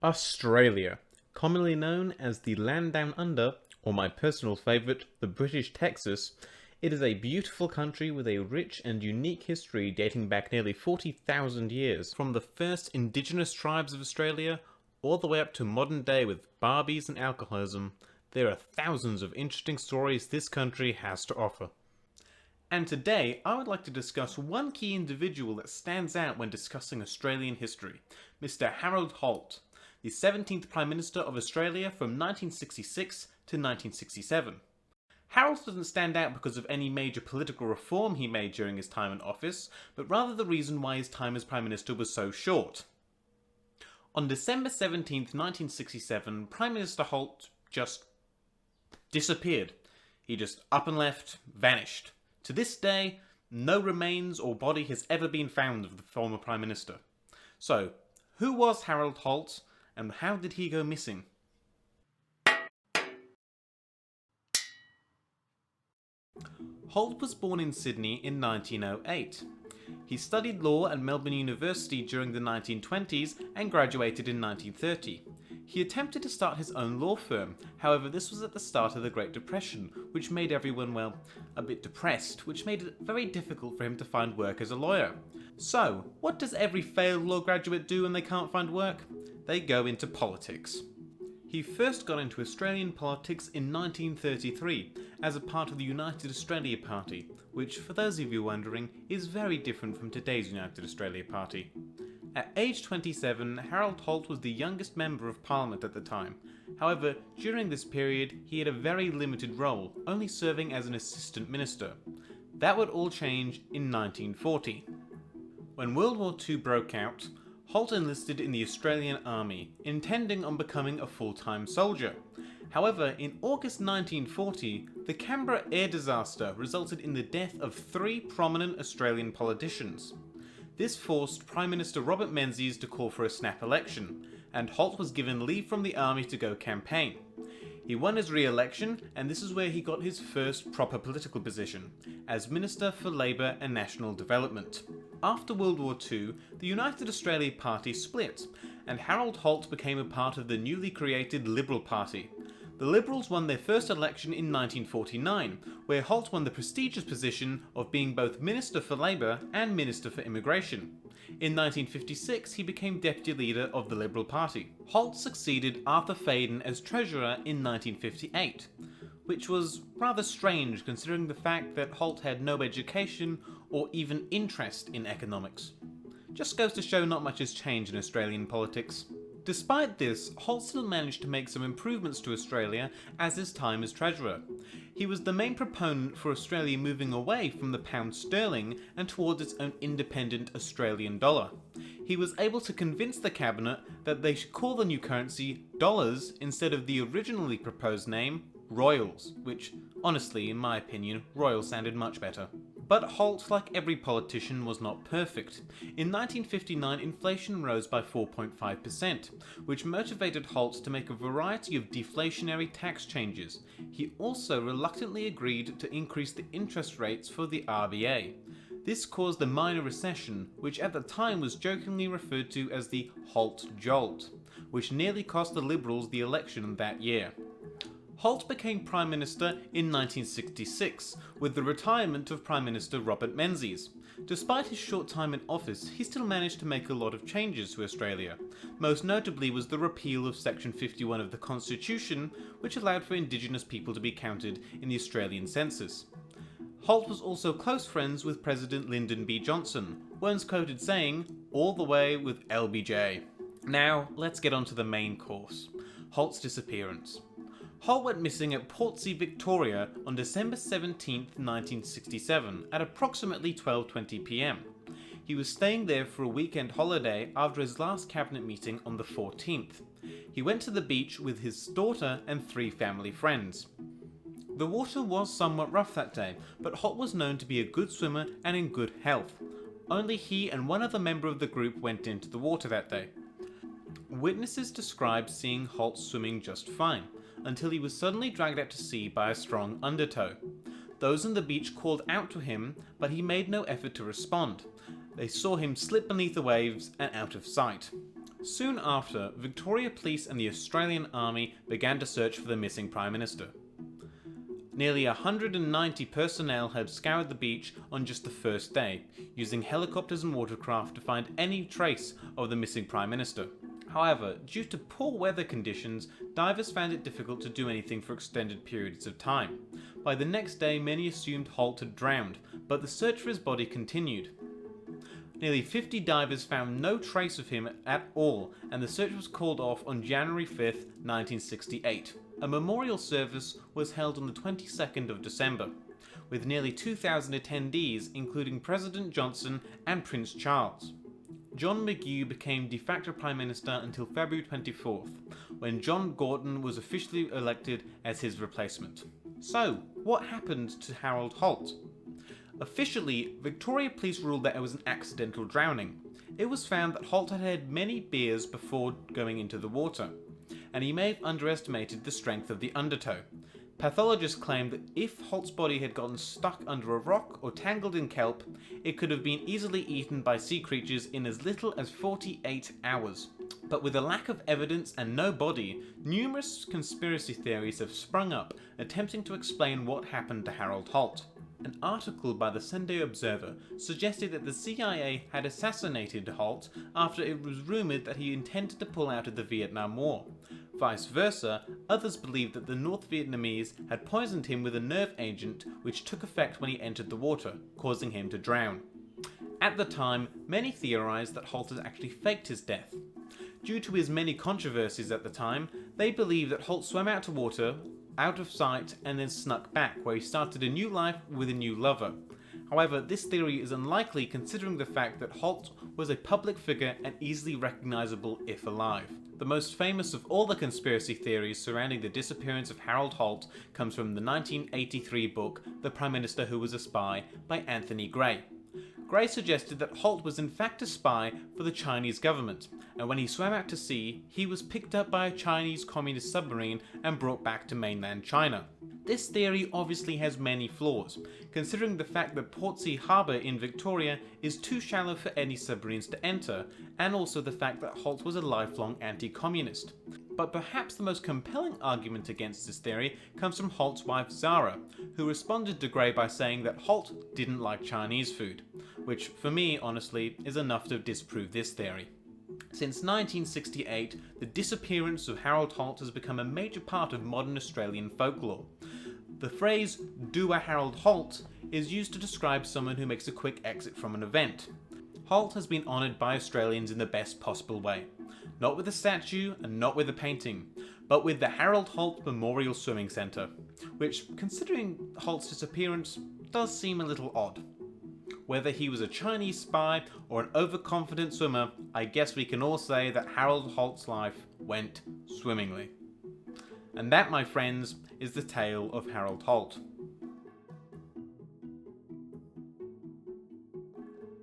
Australia, commonly known as the Land Down Under, or my personal favourite, the British Texas, it is a beautiful country with a rich and unique history dating back nearly 40,000 years, from the first indigenous tribes of Australia all the way up to modern day with Barbies and alcoholism. There are thousands of interesting stories this country has to offer. And today, I would like to discuss one key individual that stands out when discussing Australian history, Mr. Harold Holt, the 17th Prime Minister of Australia from 1966 to 1967. Harold doesn't stand out because of any major political reform he made during his time in office, but rather the reason why his time as Prime Minister was so short. On December 17th, 1967, Prime Minister Holt just disappeared. He just up and left, vanished. To this day, no remains or body has ever been found of the former Prime Minister. So, who was Harold Holt, and how did he go missing? Holt was born in Sydney in 1908. He studied law at Melbourne University during the 1920s and graduated in 1930. He attempted to start his own law firm, however this was at the start of the Great Depression, which made everyone, well, a bit depressed, which made it very difficult for him to find work as a lawyer. So, what does every failed law graduate do when they can't find work? They go into politics. He first got into Australian politics in 1933 as a part of the United Australia Party, which, for those of you wondering, is very different from today's United Australia Party. At age 27, Harold Holt was the youngest member of Parliament at the time. However, during this period, he had a very limited role, only serving as an assistant minister. That would all change in 1940. When World War II broke out, Holt enlisted in the Australian Army, intending on becoming a full-time soldier. However, in August 1940, the Canberra air disaster resulted in the death of 3 prominent Australian politicians. This forced Prime Minister Robert Menzies to call for a snap election, and Holt was given leave from the army to go campaign. He won his re-election, and this is where he got his first proper political position, as Minister for Labour and National Development. After World War II, the United Australia Party split, and Harold Holt became a part of the newly created Liberal Party. The Liberals won their first election in 1949, where Holt won the prestigious position of being both Minister for Labour and Minister for Immigration. In 1956, he became Deputy Leader of the Liberal Party. Holt succeeded Arthur Faden as Treasurer in 1958, which was rather strange considering the fact that Holt had no education or even interest in economics. Just goes to show not much has changed in Australian politics. Despite this, Holt still managed to make some improvements to Australia as his time as Treasurer. He was the main proponent for Australia moving away from the pound sterling and towards its own independent Australian dollar. He was able to convince the cabinet that they should call the new currency dollars instead of the originally proposed name, royals, which, honestly, in my opinion, royal sounded much better. But Holt, like every politician, was not perfect. In 1959, inflation rose by 4.5%, which motivated Holt to make a variety of deflationary tax changes. He also reluctantly agreed to increase the interest rates for the RBA. This caused a minor recession, which at the time was jokingly referred to as the Holt Jolt, which nearly cost the Liberals the election that year. Holt became Prime Minister in 1966, with the retirement of Prime Minister Robert Menzies. Despite his short time in office, he still managed to make a lot of changes to Australia. Most notably was the repeal of Section 51 of the Constitution, which allowed for Indigenous people to be counted in the Australian census. Holt was also close friends with President Lyndon B. Johnson, once quoted saying, "All the way with LBJ." Now, let's get on to the main course. Holt's disappearance. Holt went missing at Portsea, Victoria on December 17, 1967 at approximately 12:20 p.m. He was staying there for a weekend holiday after his last cabinet meeting on the 14th. He went to the beach with his daughter and 3 family friends. The water was somewhat rough that day, but Holt was known to be a good swimmer and in good health. Only he and one other member of the group went into the water that day. Witnesses described seeing Holt swimming just fine, until he was suddenly dragged out to sea by a strong undertow. Those on the beach called out to him, but he made no effort to respond. They saw him slip beneath the waves and out of sight. Soon after, Victoria Police and the Australian Army began to search for the missing Prime Minister. Nearly 190 personnel had scoured the beach on just the first day, using helicopters and watercraft to find any trace of the missing Prime Minister. However, due to poor weather conditions, divers found it difficult to do anything for extended periods of time. By the next day, many assumed Holt had drowned, but the search for his body continued. Nearly 50 divers found no trace of him at all, and the search was called off on January 5, 1968. A memorial service was held on the 22nd of December, with nearly 2,000 attendees, including President Johnson and Prince Charles. John MacLeod became de facto Prime Minister until February 24th, when John Gorton was officially elected as his replacement. So, what happened to Harold Holt? Officially, Victoria Police ruled that it was an accidental drowning. It was found that Holt had had many beers before going into the water, and he may have underestimated the strength of the undertow. Pathologists claimed that if Holt's body had gotten stuck under a rock or tangled in kelp, it could have been easily eaten by sea creatures in as little as 48 hours. But with a lack of evidence and no body, numerous conspiracy theories have sprung up attempting to explain what happened to Harold Holt. An article by the Sunday Observer suggested that the CIA had assassinated Holt after it was rumoured that he intended to pull out of the Vietnam War. Vice versa, others believed that the North Vietnamese had poisoned him with a nerve agent which took effect when he entered the water, causing him to drown. At the time, many theorised that Holt had actually faked his death. Due to his many controversies at the time, they believed that Holt swam out to water, out of sight, and then snuck back, where he started a new life with a new lover. However, this theory is unlikely considering the fact that Holt was a public figure and easily recognisable if alive. The most famous of all the conspiracy theories surrounding the disappearance of Harold Holt comes from the 1983 book The Prime Minister Who Was a Spy by Anthony Gray. Gray suggested that Holt was in fact a spy for the Chinese government, and when he swam out to sea, he was picked up by a Chinese communist submarine and brought back to mainland China. This theory obviously has many flaws, considering the fact that Portsea Harbour in Victoria is too shallow for any submarines to enter, and also the fact that Holt was a lifelong anti-communist. But perhaps the most compelling argument against this theory comes from Holt's wife Zara, who responded to Gray by saying that Holt didn't like Chinese food, which for me, honestly, is enough to disprove this theory. Since 1968, the disappearance of Harold Holt has become a major part of modern Australian folklore. The phrase, "do a Harold Holt," is used to describe someone who makes a quick exit from an event. Holt has been honoured by Australians in the best possible way. Not with a statue and not with a painting, but with the Harold Holt Memorial Swimming Centre, which, considering Holt's disappearance, does seem a little odd. Whether he was a Chinese spy or an overconfident swimmer, I guess we can all say that Harold Holt's life went swimmingly. And that, my friends, is the tale of Harold Holt.